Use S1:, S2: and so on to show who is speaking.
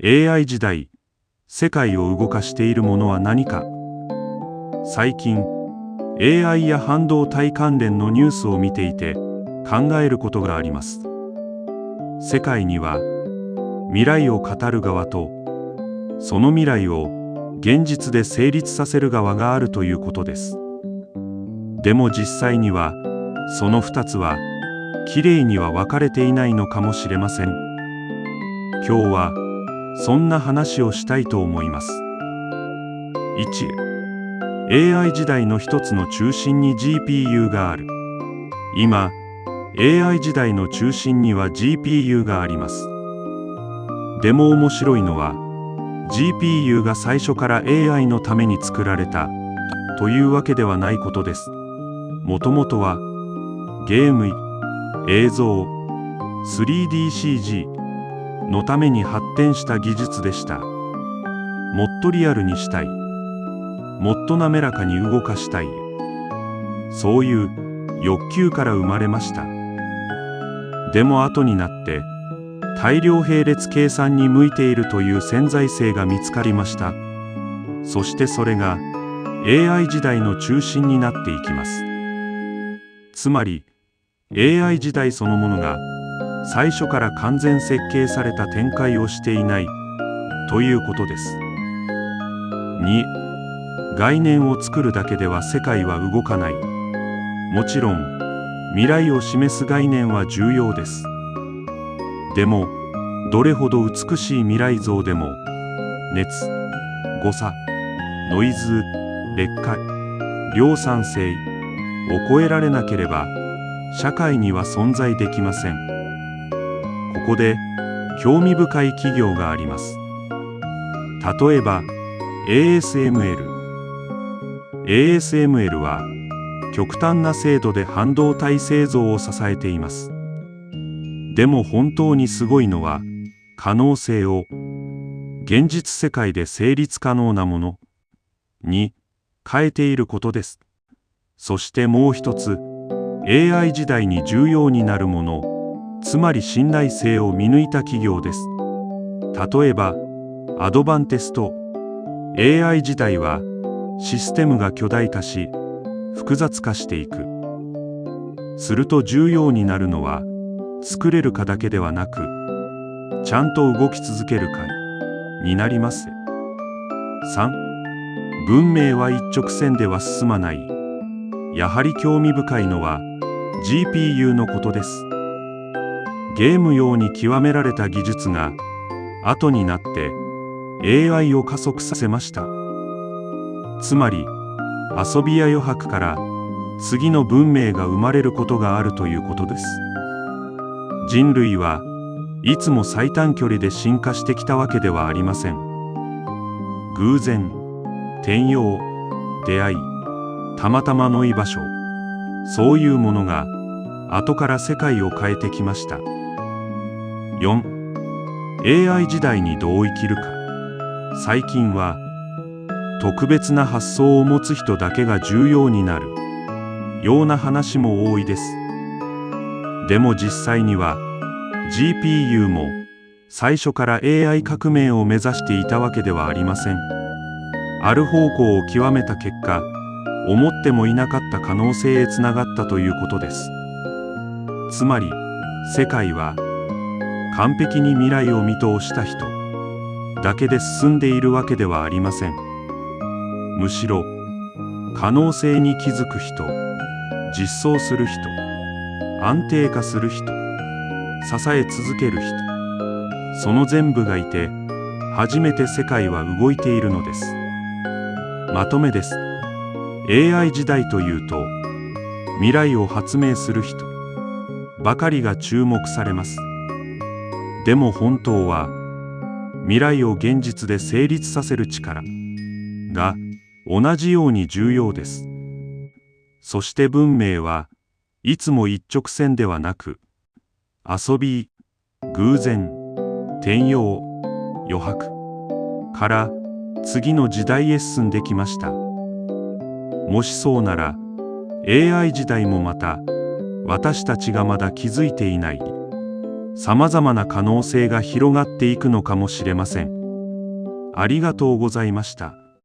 S1: AI 時代、世界を動かしているものは何か。最近、AI や半導体関連のニュースを見ていて考えることがあります。世界には未来を語る側と、その未来を現実で成立させる側があるということです。でも実際には、その2つはきれいには分かれていないのかもしれません。今日はそんな話をしたいと思います。1、AI 時代の一つの中心に GPU がある。今、AI 時代の中心には GPU があります。でも面白いのは、GPU が最初から AI のために作られたというわけではないことです。もともとはゲーム、映像、3DCG のために発展した技術でした。もっとリアルにしたい、もっと滑らかに動かしたい、そういう欲求から生まれました。でも後になって大量並列計算に向いているという潜在性が見つかりました。そしてそれが AI 時代の中心になっていきます。つまり AI 時代そのものが最初から完全設計された展開をしていないということです。2、概念を作るだけでは世界は動かない。もちろん未来を示す概念は重要です。でもどれほど美しい未来像でも熱、誤差、ノイズ、劣化、量産性を超えられなければ社会には存在できません。ここで興味深い企業があります。例えば ASML。ASML は極端な精度で半導体製造を支えています。でも本当にすごいのは、可能性を現実世界で成立可能なものに変えていることです。そしてもう一つ、AI 時代に重要になるもの、つまり信頼性を見抜いた企業です。例えば、アドバンテスト。AI 時代はシステムが巨大化し、複雑化していく。すると重要になるのは、作れるかだけではなく、ちゃんと動き続けるかになります。3、文明は一直線では進まない。やはり興味深いのは GPU のことです。ゲーム用に極められた技術が後になって AI を加速させました。つまり遊びや余白から次の文明が生まれることがあるということです。人類はいつも最短距離で進化してきたわけではありません。偶然、転用、出会い、たまたまの居場所、そういうものが後から世界を変えてきました。4、AI 時代にどう生きるか。最近は特別な発想を持つ人だけが重要になるような話も多いです。でも実際には GPU も最初から AI 革命を目指していたわけではありません。ある方向を極めた結果、思ってもいなかった可能性へつながったということです。つまり世界は完璧に未来を見通した人だけで進んでいるわけではありません。むしろ可能性に気づく人、実装する人、安定化する人、支え続ける人、その全部がいて初めて世界は動いているのです。まとめです。AI 時代というと未来を発明する人ばかりが注目されます。でも本当は未来を現実で成立させる力が同じように重要です。そして文明はいつも一直線ではなく、遊び、偶然、転用、余白から次の時代へ進んできました。もしそうなら AI 時代もまた私たちがまだ気づいていないさまざまな可能性が広がっていくのかもしれません。ありがとうございました。